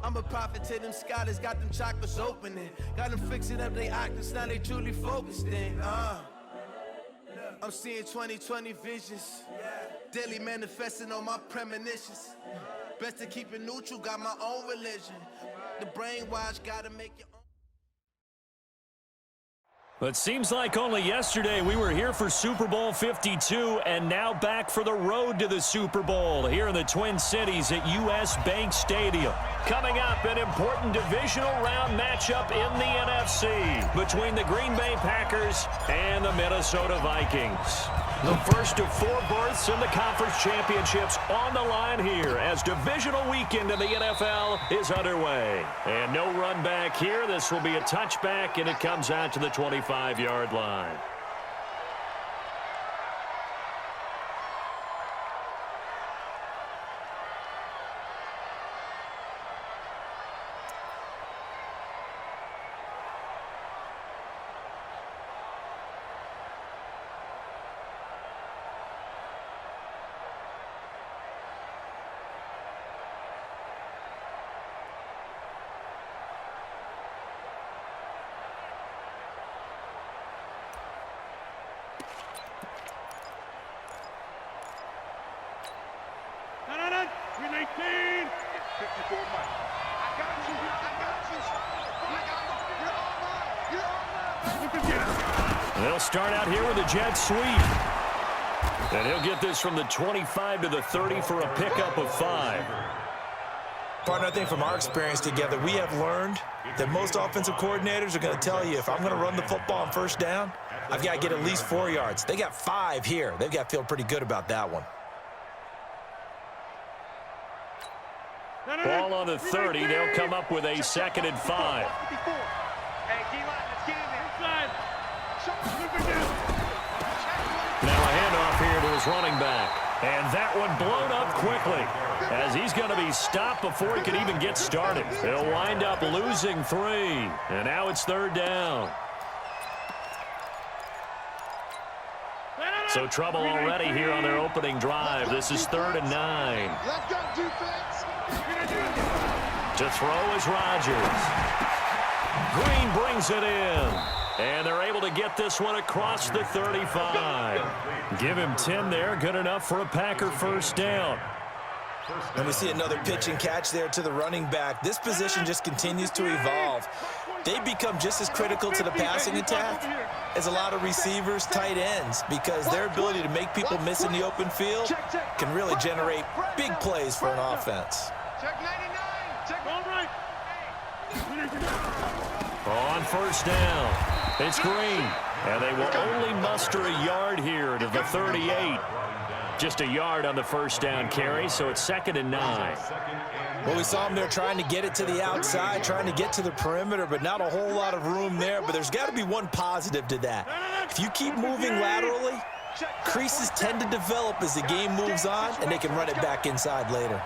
I'm a prophet to them scholars, got them chakras opening. Got them fixing up they octaves, now they truly focused in. I'm seeing 2020 visions. Daily manifesting on my premonitions. Best to keep it neutral, got my own religion. The brainwash, gotta make your own. It seems like only yesterday we were here for Super Bowl 52 and now back for the road to the Super Bowl here in the Twin Cities at US Bank Stadium. Coming up, an important divisional round matchup in the NFC between the Green Bay Packers and the Minnesota Vikings. The first of 4 berths in the conference championships on the line here as divisional weekend in the NFL is underway. And no run back here. This will be a touchback, and it comes out to the 25-yard line. They'll start out here with a jet sweep. And he'll get this from the 25 to the 30 for a pickup of 5. Partner, I think from our experience together, we have learned that most offensive coordinators are going to tell you, if I'm going to run the football on first down, I've got to get at least 4 yards. They got 5 here. They've got to feel pretty good about that one. Ball on the 30. They'll come up with a 2nd and 5. Now a handoff here to his running back. And that one blown up quickly as he's going to be stopped before he can even get started. He'll wind up losing 3. And now it's 3rd down. So trouble already here on their opening drive. This is 3rd and 9. Let's go, defense. To throw is Rodgers. Green brings it in. And they're able to get this one across the 35. Give him 10 there. Good enough for a Packer first down. And we see another pitch and catch there to the running back. This position just continues to evolve. They become just as critical to the passing attack as a lot of receivers, tight ends, because their ability to make people miss in the open field can really generate big plays for an offense. Check 99. Check all right. On first down, it's Green. And they will only muster a yard here to the 38. Just a yard on the first down carry, so it's 2nd and 9. Well, we saw them there trying to get it to the outside, trying to get to the perimeter, but not a whole lot of room there. But there's got to be one positive to that. If you keep moving laterally, creases tend to develop as the game moves on, and they can run it back inside later.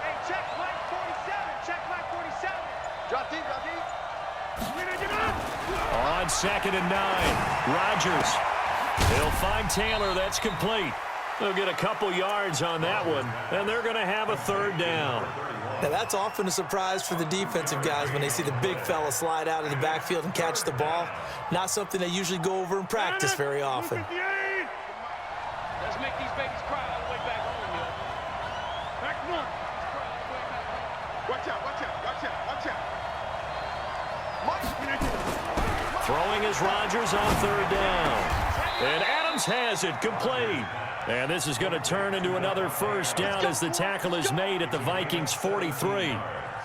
Hey, check Mike 47. Check Mike 47. Drop deep, drop deep. On 2nd and 9, Rodgers. He'll find Taylor. That's complete. They'll get a couple yards on that one, and they're going to have a 3rd down. Now, that's often a surprise for the defensive guys when they see the big fella slide out of the backfield and catch the ball. Not something they usually go over in practice very often. Let's make these babies cry all the way back home, yo. Back north. Watch out, watch out, watch out, watch out. Throwing is Rodgers on 3rd down. And Adams has it complete. And this is going to turn into another first down as the tackle is made at the Vikings 43.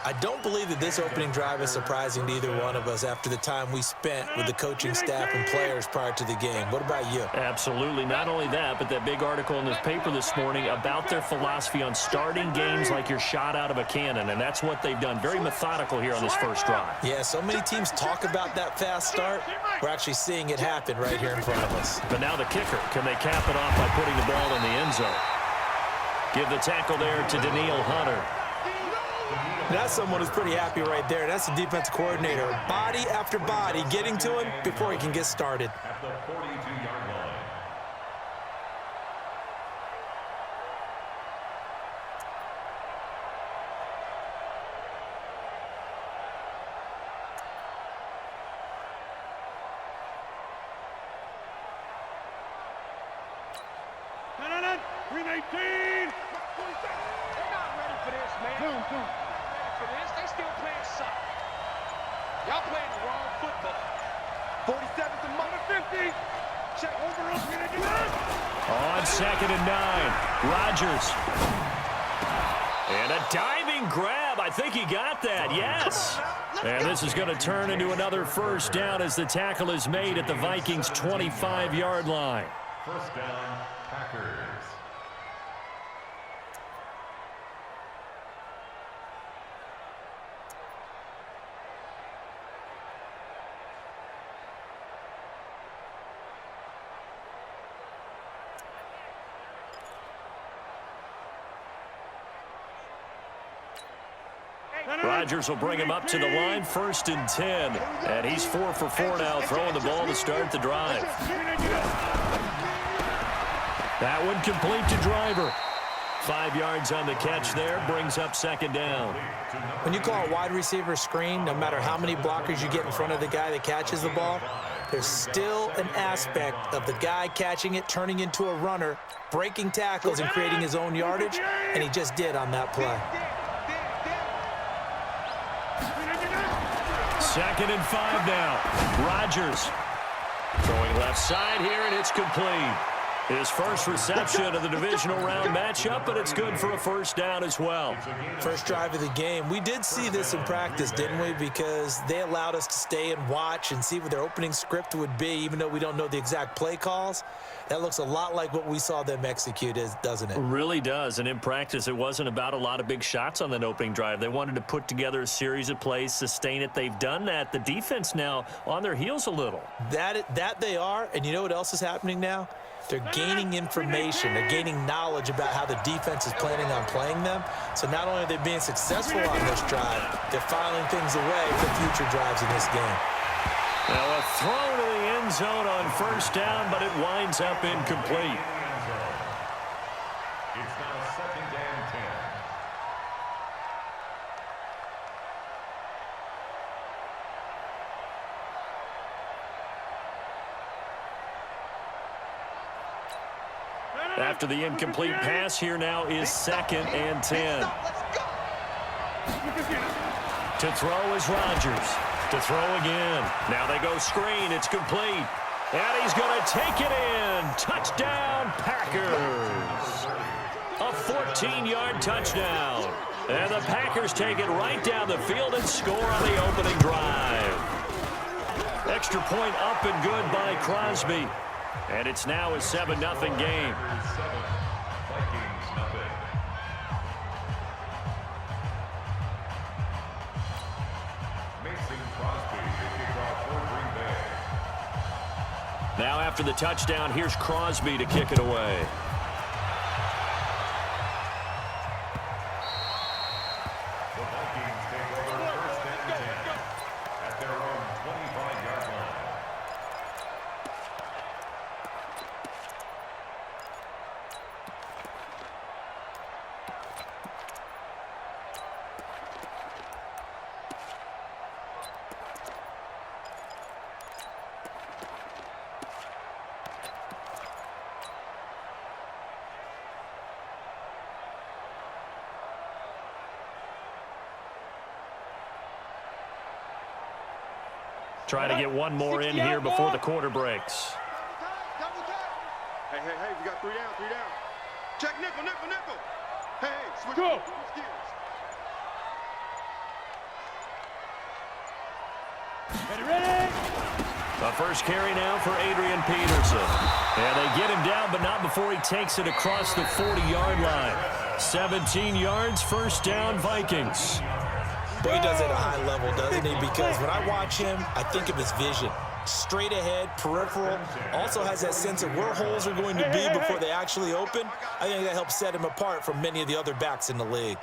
I don't believe that this opening drive is surprising to either one of us after the time we spent with the coaching staff and players prior to the game. What about you? Absolutely. Not only that, but that big article in this paper this morning about their philosophy on starting games like you're shot out of a cannon, and that's what they've done. Very methodical here on this first drive. Yeah, so many teams talk about that fast start. We're actually seeing it happen right here in front of us. But now the kicker. Can they cap it off by putting the ball in the end zone? Give the tackle there to Danielle Hunter. That's someone who's pretty happy right there. That's the defensive coordinator. Body after body getting to him before he can get started. At the 42-yard line. Green 18. They're not ready for this, man. They're not ready for this. They still playing soccer. Y'all playing the wrong football. 47 to mother 50. Check over. On 2nd and 9, Rodgers. And a diving grab. I think he got that, yes. And this is going to turn into another first down as the tackle is made at the Vikings' 25-yard line. First down, Packers. Rodgers will bring him up to the line, 1st and 10. And he's 4 for 4 now, throwing the ball to start the drive. That one complete to Driver. 5 yards on the catch there, brings up 2nd down. When you call a wide receiver screen, no matter how many blockers you get in front of the guy that catches the ball, there's still an aspect of the guy catching it, turning into a runner, breaking tackles and creating his own yardage, and he just did on that play. 2nd and 5 now. Rodgers throwing left side here, and it's complete. His first reception of the divisional round matchup, but it's good for a first down as well. First drive of the game. We did see this in practice, didn't we? Because they allowed us to stay and watch and see what their opening script would be, even though we don't know the exact play calls. That looks a lot like what we saw them execute, doesn't it? It really does. And in practice, it wasn't about a lot of big shots on that opening drive. They wanted to put together a series of plays, sustain it. They've done that. The defense now on their heels a little. That they are. And you know what else is happening now? They're gaining information. They're gaining knowledge about how the defense is planning on playing them. So not only are they being successful on this drive, they're filing things away for future drives in this game. Now a throw to the end zone on first down, but it winds up incomplete. It's now 2nd and 10. After the incomplete pass, here now is 2nd and 10. To throw is Rodgers. To throw again. Now they go screen. It's complete. And he's going to take it in. Touchdown, Packers. A 14-yard touchdown. And the Packers take it right down the field and score on the opening drive. Extra point up and good by Crosby. And it's now a 7-0 game. Vikings nothing. Mason Crosby to kick off for Green Bay. Now after the touchdown, here's Crosby to kick it away. The Vikings take over 1st and 10 at their own 25-yard line. Trying to get one more in here before the quarter breaks. Hey, we got 3 down, 3 down. Check nickel. Hey, switch gears. Ready? The first carry now for Adrian Peterson. And they get him down, but not before he takes it across the 40-yard line. 17 yards, first down, Vikings. Boy, he does it at a high level, doesn't he? Because when I watch him, I think of his vision. Straight ahead, peripheral, also has that sense of where holes are going to be before they actually open. I think that helps set him apart from many of the other backs in the league.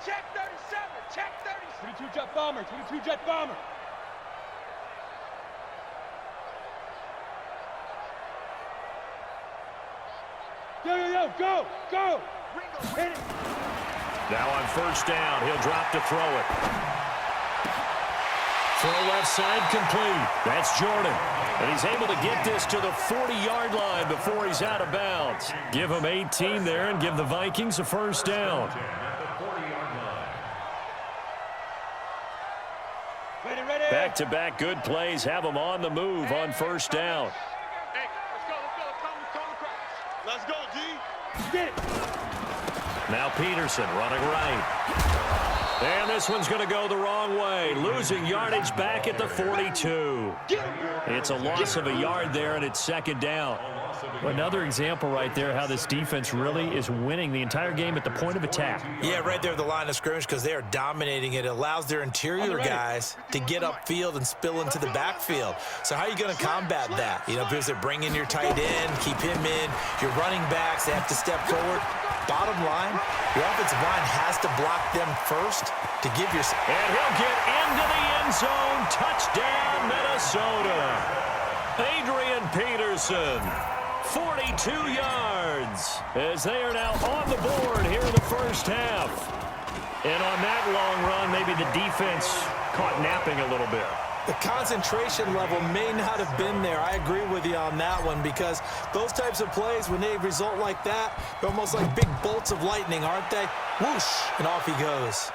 Check 37, check 30. 22 jet bomber, 22 jet bomber. Yo, go. Hit it. Now on first down, he'll drop to throw it. Throw left side complete. That's Jordan. And he's able to get this to the 40-yard line before he's out of bounds. Give him 18 there and give the Vikings a first down. Back-to-back good plays have them on the move on first down. Hey, let's go, G. Get it. Now Peterson running right. And this one's going to go the wrong way, losing yardage back at the 42. It's a loss of a yard there, and it's second down. Another example right there how this defense really is winning the entire game at the point of attack. Yeah, right there at the line of scrimmage because they are dominating it. It allows their interior guys to get upfield and spill into the backfield. So how are you going to combat that? You know, because they bring in your tight end, keep him in. Your running backs, they have to step forward. Bottom line, your offensive line has to block them first to give your... And he'll get into the end zone. Touchdown, Minnesota. Adrian Peterson, 42 yards, as they are now on the board here in the first half. And on that long run, maybe the defense caught napping a little bit. The concentration level may not have been there. I agree with you on that one because those types of plays, when they result like that, they're almost like big bolts of lightning, aren't they? Whoosh, and off he goes.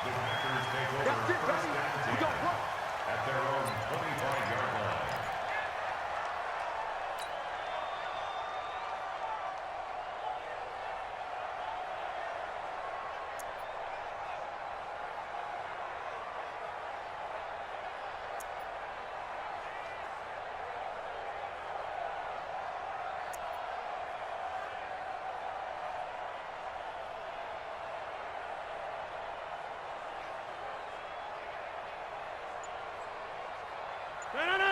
The Packers take over first and 10 at their own 25-yard line.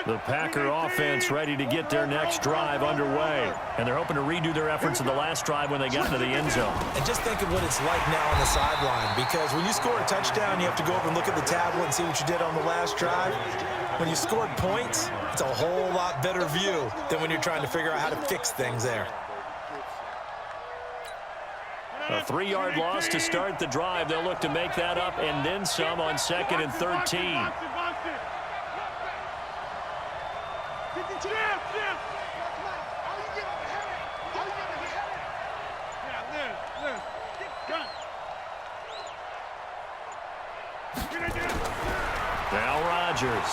The Packer offense ready to get their next drive underway. And they're hoping to redo their efforts in the last drive when they got into the end zone. And just think of what it's like now on the sideline, because when you score a touchdown, you have to go over and look at the tablet and see what you did on the last drive. When you scored points, it's a whole lot better view than when you're trying to figure out how to fix things there. A 3-yard loss to start the drive. They'll look to make that up and then some on 2nd and 13. Now Rodgers.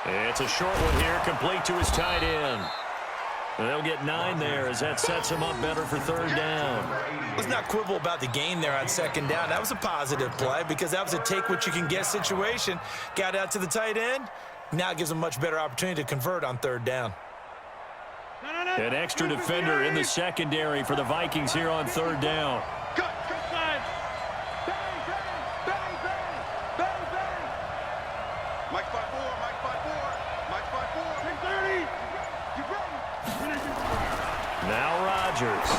It's a short one here, complete to his tight end. They'll get 9 there as that sets him up better for third down. Let's not quibble about the gain there on second down. That was a positive play because that was a take-what-you-can-get situation. Got out to the tight end. Now it gives him a much better opportunity to convert on third down. An extra defender in the secondary for the Vikings here on third down. Mike 5-4, Mike 5-4, Mike 5-4. 10-30. Now Rodgers.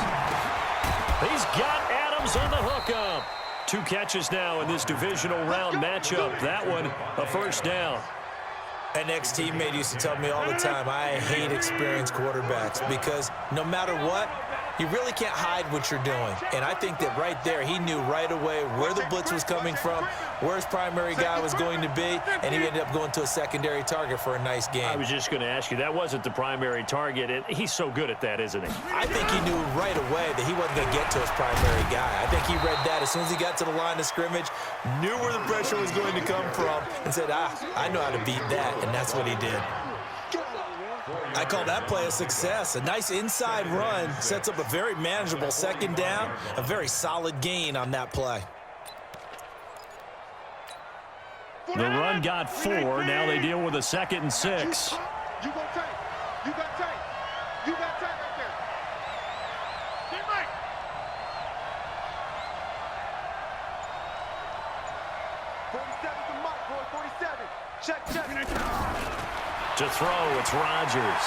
He's got Adams on the hookup. 2 catches now in this divisional round matchup. That one, a first down. An ex-teammate used to tell me all the time, I hate experienced quarterbacks because no matter what, you really can't hide what you're doing. And I think that right there, he knew right away where the blitz was coming from, where his primary guy was going to be, and he ended up going to a secondary target for a nice game. I was just going to ask you, that wasn't the primary target. He's so good at that, isn't he? I think he knew right away that he wasn't going to get to his primary guy. I think he read that as soon as he got to the line of scrimmage, knew where the pressure was going to come from, and said, I know how to beat that, and that's what he did. I call that play a success. A nice inside run sets up a very manageable second down, a very solid gain on that play. The run got 4. Now they deal with a 2nd and 6. You got tight. You got tight. You got tight right there. Get right. '47 to Mike, boy. 47. Check. To throw, it's Rodgers.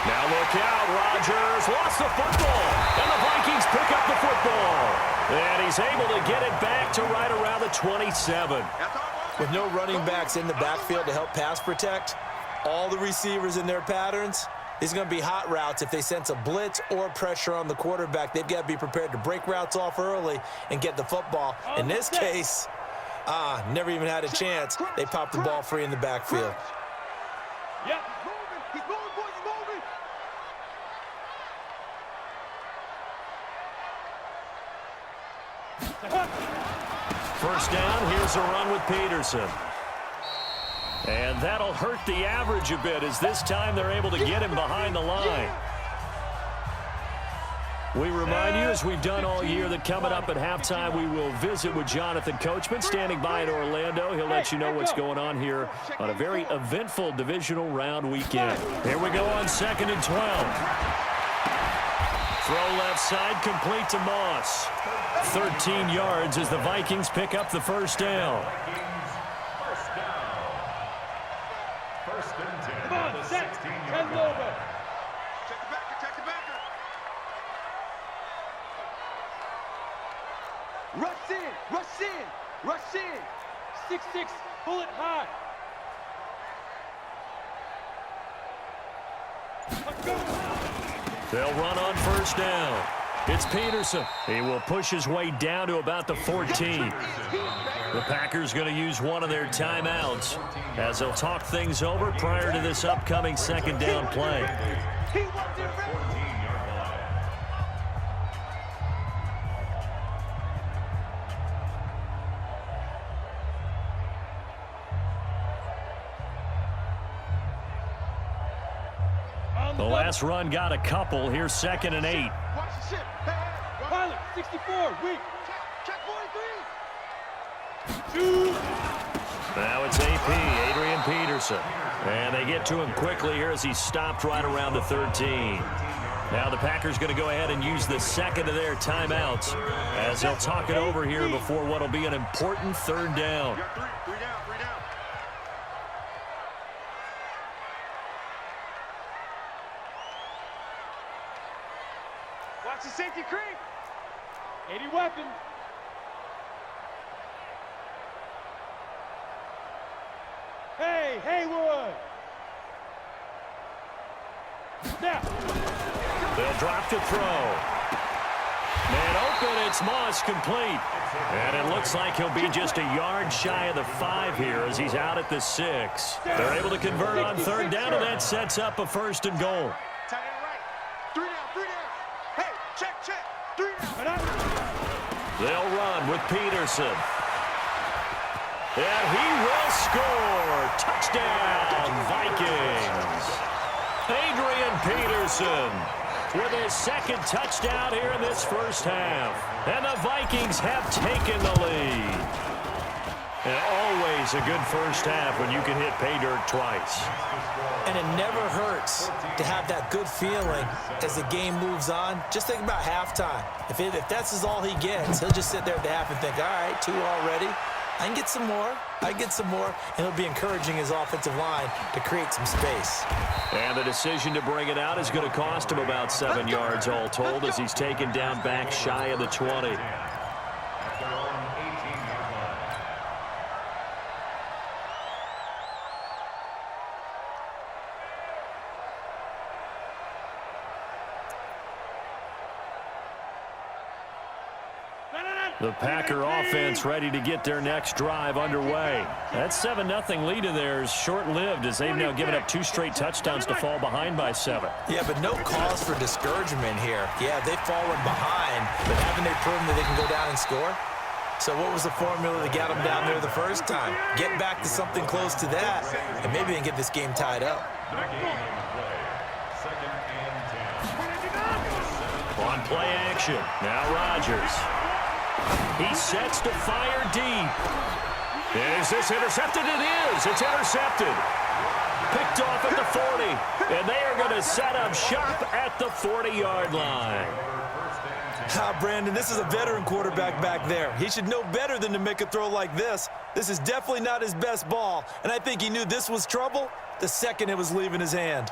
Now look out, Rodgers lost the football, and the Vikings pick up the football. And he's able to get it back to right around the 27. With no running backs in the backfield to help pass protect, all the receivers in their patterns, These are going to be hot routes. If they sense a blitz or pressure on the quarterback, they've got to be prepared to break routes off early and get the football. In this case, never even had a chance. They popped the ball free in the backfield. Yep. He's moving, boys, he's moving. First down, here's a run with Peterson. And that'll hurt the average a bit as this time they're able to get him behind the line. We remind you, as we've done all year, that coming up at halftime, we will visit with Jonathan Coachman, standing by in Orlando. He'll let you know what's going on here on a very eventful divisional round weekend. Here we go on 2nd and 12. Throw left side, complete to Moss. 13 yards as the Vikings pick up the first down. First and 10. Come on, set. 10 over. Check the backer, check the backer. Rush in, rush in, rush in. 6-6, pull it high. Let's go. They'll run on first down. It's Peterson. He will push his way down to about the 14. The Packers going to use one of their timeouts as they'll talk things over prior to this upcoming second down play. The last run got a couple. Here's 2nd and 8. Watch the ship. Pilot, 64, weak. Check 43. Now it's AP, Adrian Peterson. And they get to him quickly here as he stopped right around the 13. Now the Packers going to go ahead and use the second of their timeouts as they'll talk it over here before what will be an important third down. Three down. Watch the safety creep. 80 weapon. Hey, Haywood. Now. They'll drop to throw. Man open, it's Moss, complete. And it looks like he'll be just a yard shy of the 5 here as he's out at the 6. They're able to convert on third down, and that sets up a 1st and goal. Tight end right. 3 down. Hey, check. 3 down. They'll run with Peterson. And he will score. Touchdown, Vikings. Adrian Peterson with his 2nd touchdown here in this first half. And the Vikings have taken the lead. And always a good first half when you can hit pay dirt twice. And it never hurts to have that good feeling as the game moves on. Just think about halftime. If that's all he gets, he'll just sit there at the half and think, all right, 2 already. I can get some more. And he'll be encouraging his offensive line to create some space. And the decision to bring it out is going to cost him about 7 yards all told as he's taken down back shy of the 20. The Packer offense ready to get their next drive underway. That 7-0 lead of theirs short-lived as they've now given up 2 straight touchdowns to fall behind by 7. Yeah, but no cause for discouragement here. Yeah, they've fallen behind, but haven't they proven that they can go down and score? So what was the formula that got them down there the first time? Get back to something close to that, and maybe they can get this game tied up. On play action, now Rodgers. He sets to fire deep. Is this intercepted? It is. It's intercepted. Picked off at the 40. And they are going to set up shop at the 40-yard line. Brandon, this is a veteran quarterback back there. He should know better than to make a throw like this. This is definitely not his best ball. And I think he knew this was trouble the second it was leaving his hand.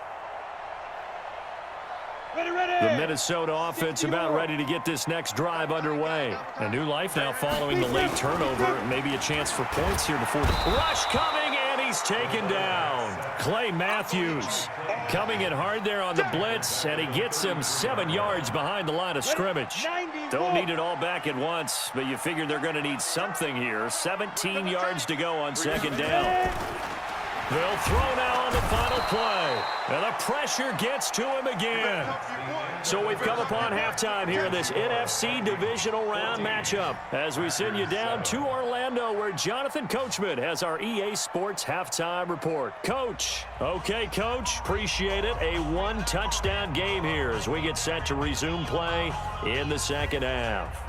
The Minnesota offense about ready to get this next drive underway. A new life now following the late turnover. Maybe a chance for points here before the rush coming, and he's taken down. Clay Matthews Coming in hard there on the blitz, and he gets him 7 yards behind the line of scrimmage. Don't need it all back at once, but you figure they're going to need something here. 17 yards to go on second down. They'll throw now on the final play. And the pressure gets to him again. So we've come upon halftime here in this NFC divisional round matchup as we send you down to Orlando where Jonathan Coachman has our EA Sports halftime report. Coach. Okay, Coach. Appreciate it. A 1-touchdown game here as we get set to resume play in the second half.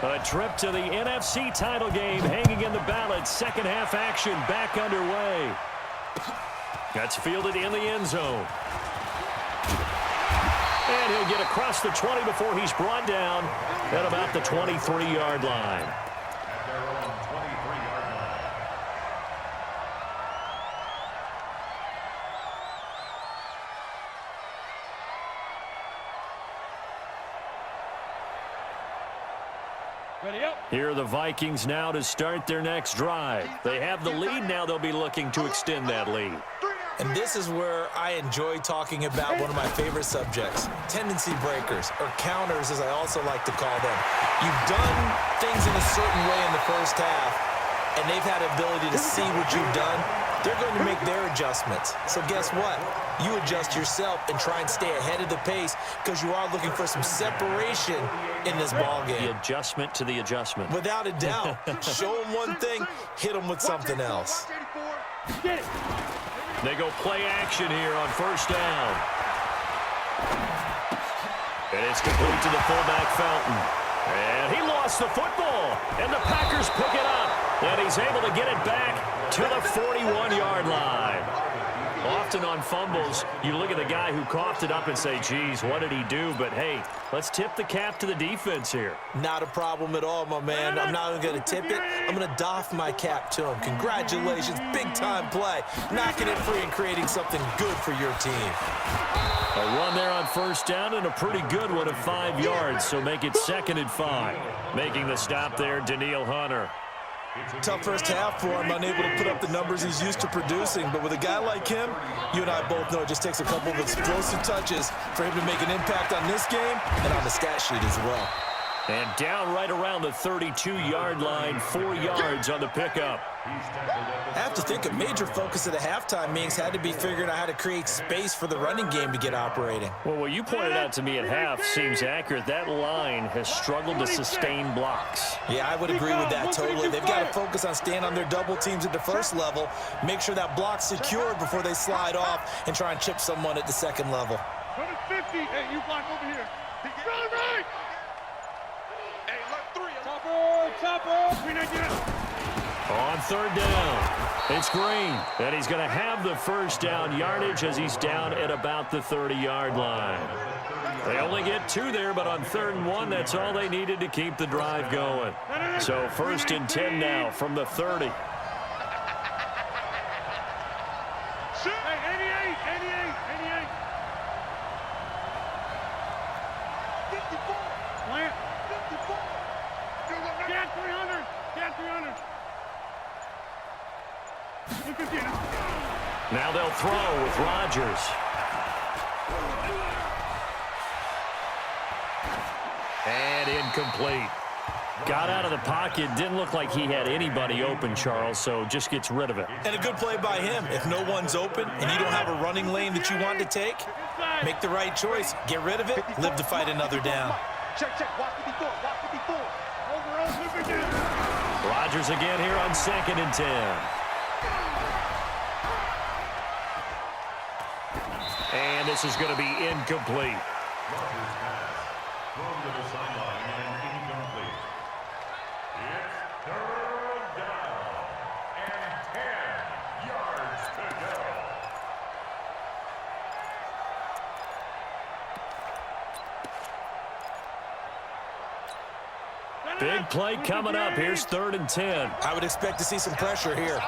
A trip to the NFC title game hanging in the balance. Second half action back underway. That's fielded in the end zone. And he'll get across the 20 before he's brought down at about the 23-yard line. At their own 23-yard line. Ready up. Here are the Vikings now to start their next drive. They have the lead. Now they'll be looking to extend that lead. And this is where I enjoy talking about one of my favorite subjects, tendency breakers, or counters as I also like to call them. You've done things in a certain way in the first half, and they've had the ability to see what you've done. They're going to make their adjustments. So guess what? You adjust yourself and try and stay ahead of the pace because you are looking for some separation in this ball game. The adjustment to the adjustment. Without a doubt. Show them one thing, hit them with something else. Get it. They go play action here on first down. And it's complete to the fullback Fountain. And he lost the football. And the Packers pick it up. And he's able to get it back to the 41-yard line. Often on fumbles, you look at the guy who coughed it up and say, geez, what did he do? But, hey, let's tip the cap to the defense here. Not a problem at all, my man. I'm not even going to tip it. I'm going to doff my cap to him. Congratulations. Big-time play. Knocking it free and creating something good for your team. A run there on first down and a pretty good one of 5 yards, so make it 2nd and 5. Making the stop there, Danielle Hunter. Tough first half for him, unable to put up the numbers he's used to producing. But with a guy like him, you and I both know it just takes a couple of explosive touches for him to make an impact on this game and on the stat sheet as well. And down right around the 32-yard line, 4 yards on the pickup. I have to think a major focus of the halftime meetings had to be figuring out how to create space for the running game to get operating. Well, what you pointed out to me at half seems accurate. That line has struggled to sustain blocks. Yeah, I would agree with that totally. They've got to focus on staying on their double teams at the first level, make sure that block's secured before they slide off and try and chip someone at the second level. Go to 50. Hey, you block over here. Go right. Hey, left 3. Chopper. On third down, it's Green. And he's going to have the first down yardage as he's down at about the 30-yard line. They only get 2 there, but on 3rd and 1, that's all they needed to keep the drive going. So 1st and 10 now from the 30. Hey, 88. 54. Plant. 54. Get 300. Get 300. Now they'll throw with Rodgers. And incomplete. Got out of the pocket. Didn't look like he had anybody open, Charles, so just gets rid of it. And a good play by him. If no one's open and you don't have a running lane that you want to take, make the right choice. Get rid of it. Live to fight another down. Check. Watch 54. Over. Rodgers again here on 2nd and 10. And this is going to be incomplete. Rodgers pass. Thrown to the sideline and incomplete. It's 3rd down and 10 yards to go. Big play coming up. Here's 3rd and 10. I would expect to see some pressure here.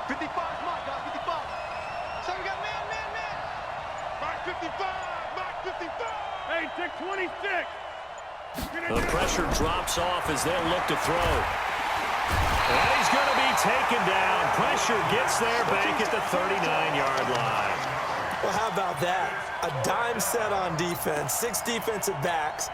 55, Mike, 55. So we got man. Mike 55. Hey, check 26. The pressure drops off as they'll look to throw. And he's going to be taken down. Pressure gets there back at the 39-yard line. Well, how about that? A dime set on defense, 6 defensive backs.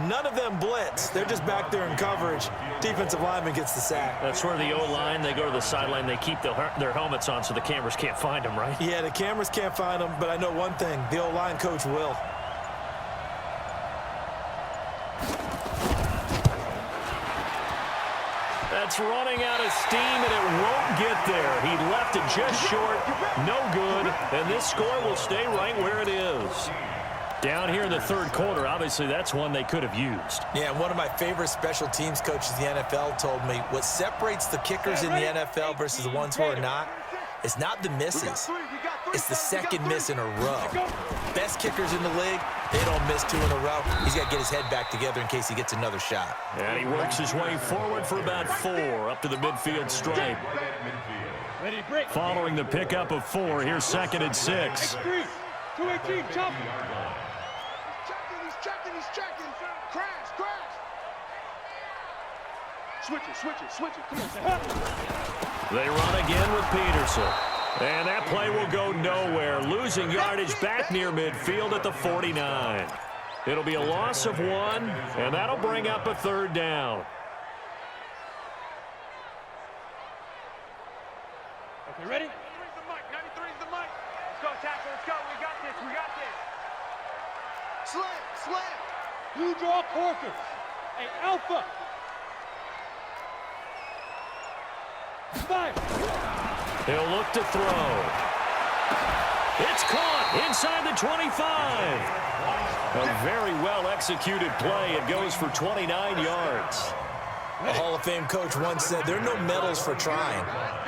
None of them blitz. They're just back there in coverage. Defensive lineman gets the sack. That's where the O-line, they go to the sideline, they keep their helmets on so the cameras can't find them, right? Yeah, the cameras can't find them, but I know one thing. The O-line coach will. That's running out of steam, and it won't get there. He left it just short. No good. And this score will stay right where it is. Down here in the third quarter, obviously that's one they could have used. Yeah, and one of my favorite special teams coaches in the NFL told me what separates the kickers in the NFL versus the ones who are not is not the misses. It's the second miss in a row. Best kickers in the league, they don't miss 2 in a row. He's got to get his head back together in case he gets another shot. And he works his way forward for about 4 up to the midfield stripe. Following the pickup of 4, here's 2nd and 6. 218, chop. He's checking. Crash. Switch it. Come on. They run again with Peterson. And that play will go nowhere. Losing yardage back near midfield at the 49. It'll be a loss of 1, and that'll bring up a 3rd down. Okay, ready? 93's the mic. Let's go, tackle. Let's go. We got this. Slam. You draw corkers. Hey, Alpha. 5. He'll look to throw. It's caught inside the 25. A very well-executed play. It goes for 29 yards. A Hall of Fame coach once said, there are no medals for trying.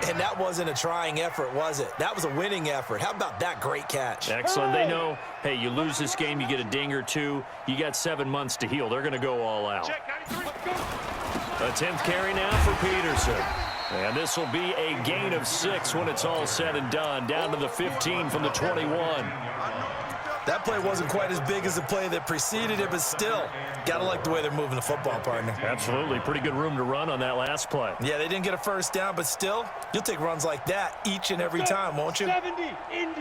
And that wasn't a trying effort, was it? That was a winning effort. How about that great catch? Excellent. They know, hey, you lose this game, you get a ding or 2. You got 7 months to heal. They're going to go all out. A 10th carry now for Peterson. And this will be a gain of 6 when it's all said and done. Down to the 15 from the 21. That play wasn't quite as big as the play that preceded it, but still, got to like the way they're moving the football, partner. Absolutely. Pretty good room to run on that last play. Yeah, they didn't get a first down, but still, you'll take runs like that each and every time, won't you? 70, Indy.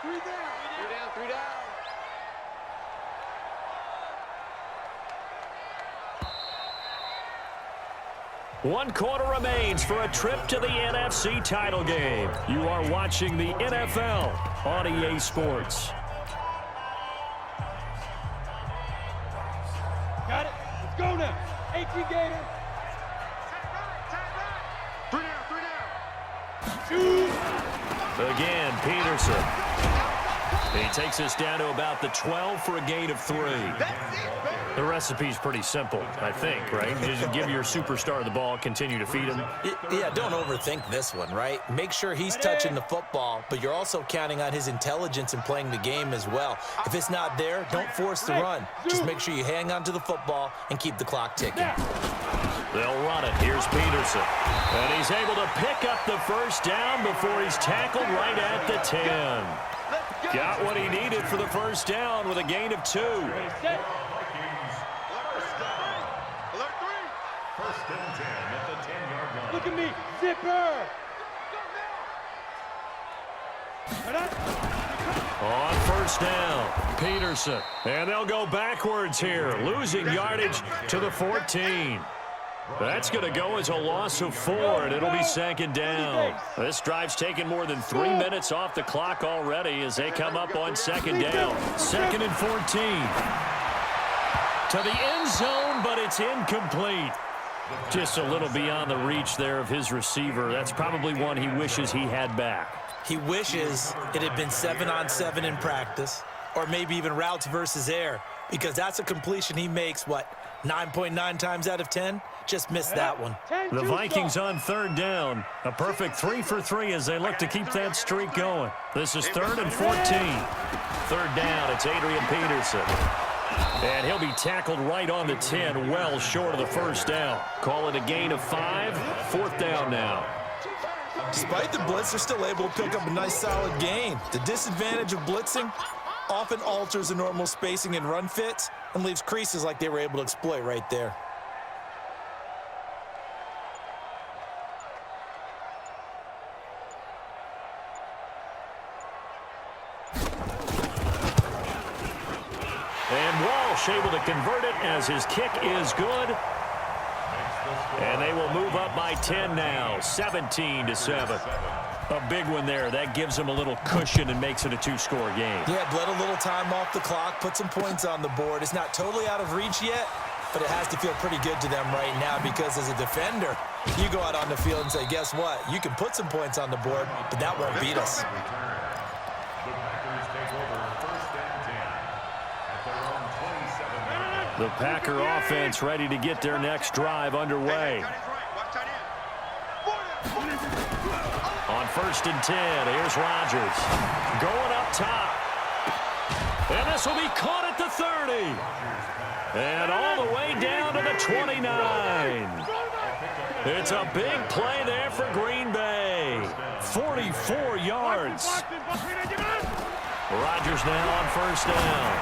3 down. 3 down. 1 quarter remains for a trip to the NFC title game. You are watching the NFL on EA Sports. Got it. Let's go now. 18 Gator. 3 down. Shoot. Again, Peterson. He takes us down to about the 12 for a gain of 3. The recipe's pretty simple, I think, right? You just give your superstar the ball, continue to feed him. Yeah, don't overthink this one, right? Make sure he's touching the football, but you're also counting on his intelligence in playing the game as well. If it's not there, don't force the run. Just make sure you hang on to the football and keep the clock ticking. They'll run it. Here's Peterson. And he's able to pick up the first down before he's tackled right at the 10. Got what he needed for the first down with a gain of 2. First and 10 at the 10-yard line. Look at me. Zipper. On first down, Peterson. And they'll go backwards here, losing yardage to the 14. That's going to go as a loss of 4, and it'll be 2nd down. This drive's taken more than 3 minutes off the clock already as they come up on 2nd down. 2nd and 14. To the end zone, but it's incomplete. Just a little beyond the reach there of his receiver. That's probably one he wishes he had back. He wishes it had been 7-on-7 in practice, or maybe even routes versus air, because that's a completion he makes, 9.9 times out of 10? Just missed that one. The Vikings on 3rd down. A perfect 3 for 3 as they look to keep that streak going. This is 3rd and 14. 3rd down, it's Adrian Peterson. And he'll be tackled right on the 10, well short of the first down. Call it a gain of 5, 4th down now. Despite the blitz, they're still able to pick up a nice solid gain. The disadvantage of blitzing, often alters the normal spacing and run fits and leaves creases like they were able to exploit right there. And Walsh able to convert it as his kick is good. And they will move up by 10 now, 17-7. A big one there. That gives them a little cushion and makes it a two-score game. Yeah, bled a little time off the clock, put some points on the board. It's not totally out of reach yet, but it has to feel pretty good to them right now because as a defender, you go out on the field and say, guess what? You can put some points on the board, but that won't beat us. The Packers take over first and 10 at their own 27. The Packer offense ready to get their next drive underway. On first and 10, here's Rodgers. Going up top. And this will be caught at the 30. And all the way down to the 29. It's a big play there for Green Bay. 44 yards. Rodgers now on first down.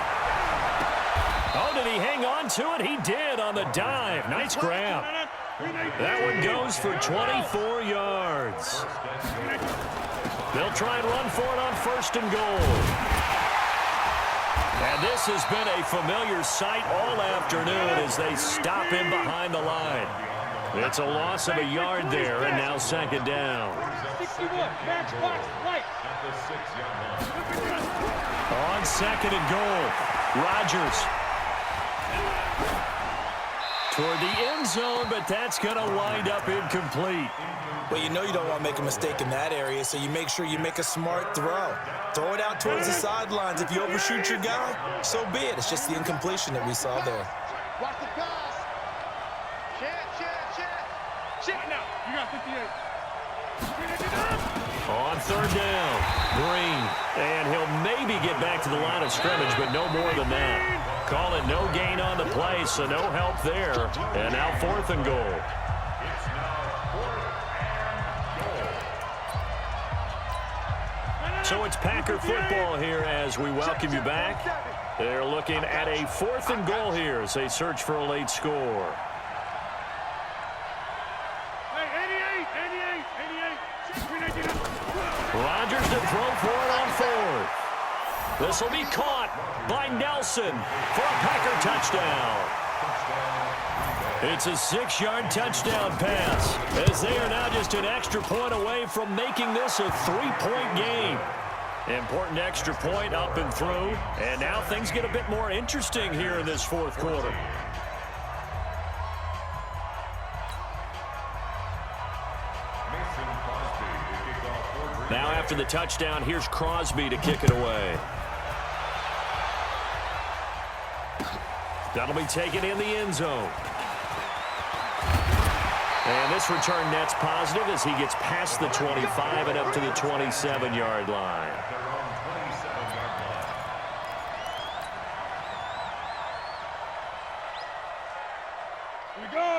Oh, did he hang on to it? He did on the dive. Nice grab. That one goes for 24 yards. They'll try and run for it on first and goal. And this has been a familiar sight all afternoon as they stop him behind the line. It's a loss of a yard there, and now second down. On second and goal, Rodgers toward the end zone, but that's going to wind up incomplete. Well, you know you don't want to make a mistake in that area, so you make sure you make a smart throw. Throw it out towards the sidelines. If you overshoot your guy, so be it. It's just the incompletion that we saw there. Watch the pass. Check now. You got 58. On third down, Green. And he'll maybe get back to the line of scrimmage, but no more than that. Call it no gain on the play, so no help there. And now fourth and goal. It's now fourth and goal. So it's Packer football here as we welcome you back. They're looking at a fourth and goal here as they search for a late score. Rodgers to throw for it on fourth. This will be caught by Nelson for a Packer touchdown. It's a 6-yard touchdown pass as they are now just an extra point away from making this a 3-point game. Important extra point up and through, and now things get a bit more interesting here in this fourth quarter. Now after the touchdown, here's Crosby to kick it away. That'll be taken in the end zone. And this return net's positive as he gets past the 25 and up to the 27-yard line.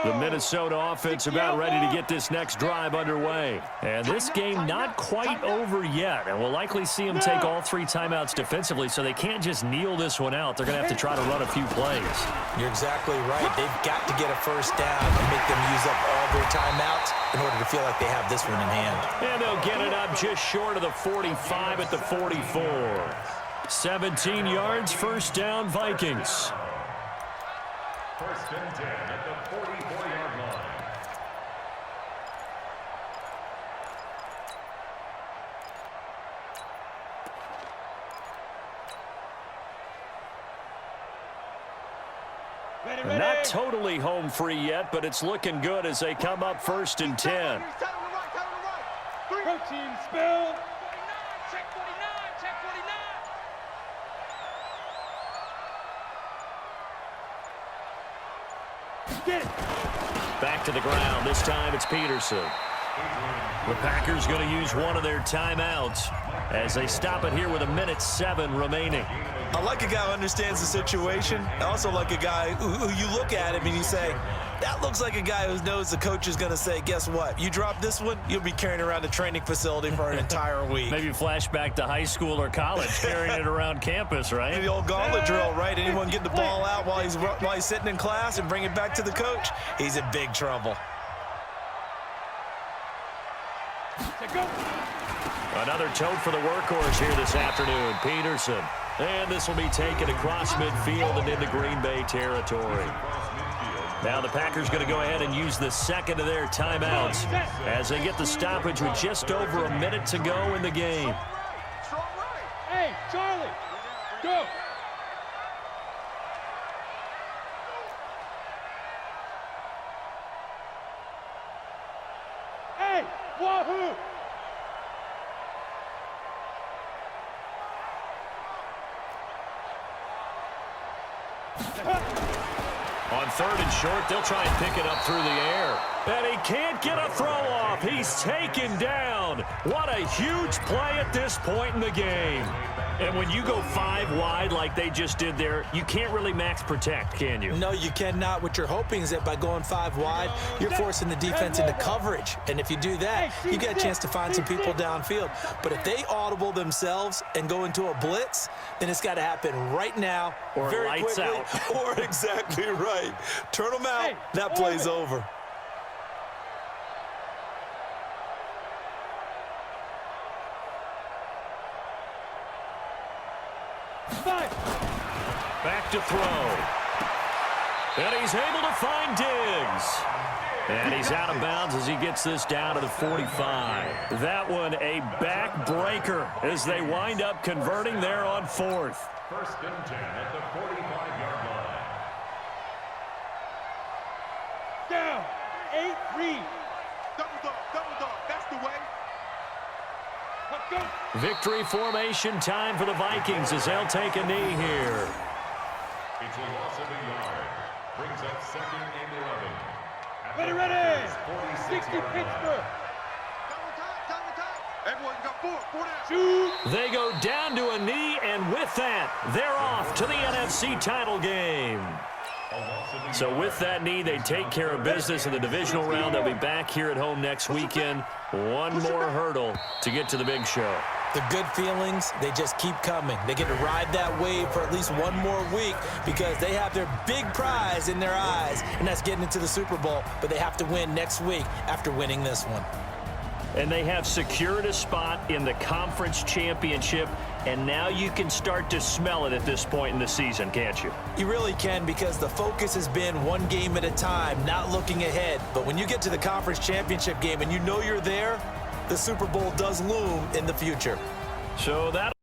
The Minnesota offense about ready to get this next drive underway. And this game not quite over yet. And we'll likely see them take all 3 timeouts defensively, so they can't just kneel this one out. They're going to have to try to run a few plays. You're exactly right. They've got to get a first down and make them use up all their timeouts in order to feel like they have this one in hand. And they'll get it up just short of the 45 at the 44. 17 yards, first down, Vikings. First and 10 at the 44-yard line. Not totally home free yet, but it's looking good as they come up first and 10. Protein spill. Back to the ground. This time it's Peterson. The Packers going to use one of their timeouts as they stop it here with 1:07 remaining. I like a guy who understands the situation. I also like a guy who you look at him and you say, that looks like a guy who knows the coach is going to say, guess what? You drop this one, you'll be carrying around a training facility for an entire week. Maybe flashback to high school or college, carrying it around campus, right? The old gauntlet drill, right? Anyone get the ball out while he's sitting in class and bring it back to the coach, he's in big trouble. Another tote for the workhorse here this afternoon, Peterson. And this will be taken across midfield and into Green Bay territory. Now the Packers going to go ahead and use the second of their timeouts as they get the stoppage with just over a minute to go in the game. Hey, Charlie, go. Hey, wahoo! On third and short, they'll try and pick it up through the air. And he can't get a throw off. He's taken down. What a huge play at this point in the game. And when you go 5 wide like they just did there, you can't really max protect, can you? No, you cannot. What you're hoping is that by going 5 wide, you're forcing the defense into coverage. And if you do that, you get a chance to find some people downfield. But if they audible themselves and go into a blitz, then it's got to happen right now, or very lights quickly, out. or exactly right. Turn them out. That play's over. Back to throw. And he's able to find Diggs. And he's out of bounds as he gets this down to the 45. That one a backbreaker as they wind up converting there on 4th. First and 10 at the 45-yard line. Down, 8-3. Double dog, that's the way. Let's go. Victory formation time for the Vikings as they'll take a knee here. It's a loss of a yard. Brings up 2nd and 11. Ready. 60 Pittsburgh. Everyone got 4 down. Shoot. They go down to a knee, and with that, they're off to the NFC title game. So with that knee, they take care of business in the divisional round. They'll be back here at home next weekend. One more hurdle to get to the big show. The good feelings, they just keep coming. They get to ride that wave for at least one more week because they have their big prize in their eyes, and that's getting into the Super Bowl. But they have to win next week after winning this one. And they have secured a spot in the conference championship, and now you can start to smell it at this point in the season, can't you? You really can, because the focus has been one game at a time, not looking ahead. But when you get to the conference championship game and you know you're there, the Super Bowl does loom in the future. So that